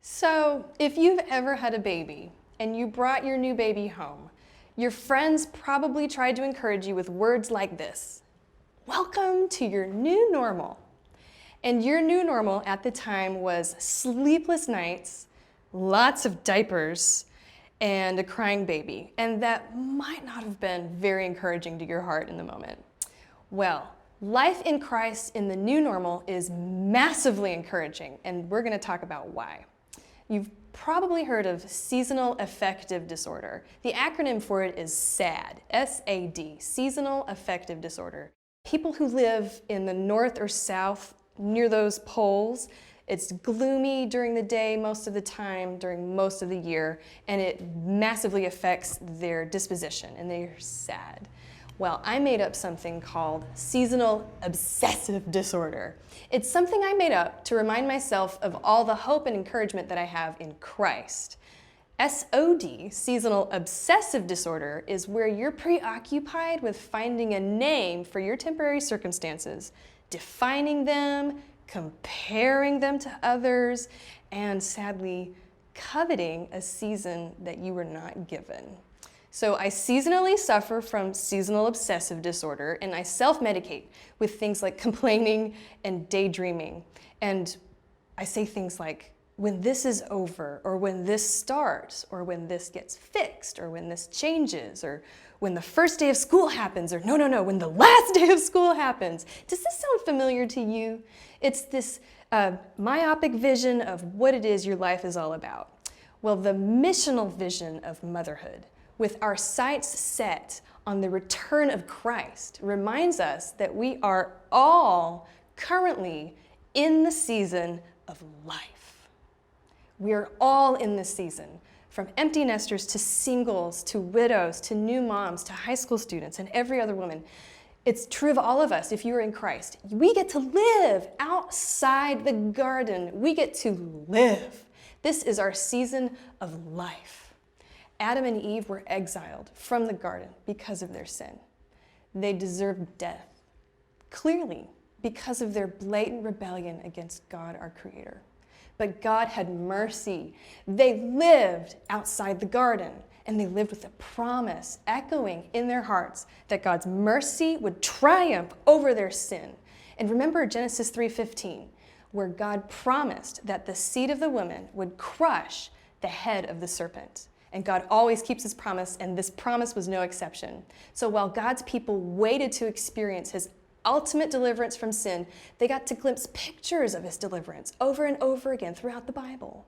So, if you've ever had a baby and you brought your new baby home, your friends probably tried to encourage you with words like this: "Welcome to your new normal." And your new normal at the time was sleepless nights, lots of diapers, and a crying baby. And that might not have been very encouraging to your heart in the moment. Well, life in Christ in the new normal is massively encouraging, and we're going to talk about why. You've probably heard of seasonal affective disorder. The acronym for it is SAD, S-A-D, seasonal affective disorder. People who live in the north or south near those poles, it's gloomy during the day most of the time, during most of the year, and it massively affects their disposition, and they're sad. Well, I made up something called seasonal obsessive disorder. It's something I made up to remind myself of all the hope and encouragement that I have in Christ. SOD, seasonal obsessive disorder, is where you're preoccupied with finding a name for your temporary circumstances, defining them, comparing them to others, and sadly, coveting a season that you were not given. So I seasonally suffer from seasonal obsessive disorder, and I self-medicate with things like complaining and daydreaming. And I say things like, when this is over, or when this starts, or when this gets fixed, or when this changes, or when the first day of school happens, or no, when the last day of school happens. Does this sound familiar to you? It's this myopic vision of what it is your life is all about. Well, the missional vision of motherhood, with our sights set on the return of Christ, reminds us that we are all currently in the season of life. We are all in this season, from empty nesters to singles, to widows, to new moms, to high school students, and every other woman. It's true of all of us if you are in Christ. We get to live outside the garden. We get to live. This is our season of life. Adam and Eve were exiled from the garden because of their sin. They deserved death, clearly because of their blatant rebellion against God, our Creator. But God had mercy. They lived outside the garden, and they lived with a promise echoing in their hearts that God's mercy would triumph over their sin. And remember Genesis 3:15, where God promised that the seed of the woman would crush the head of the serpent. And God always keeps his promise, and this promise was no exception. So while God's people waited to experience his ultimate deliverance from sin, they got to glimpse pictures of his deliverance over and over again throughout the Bible.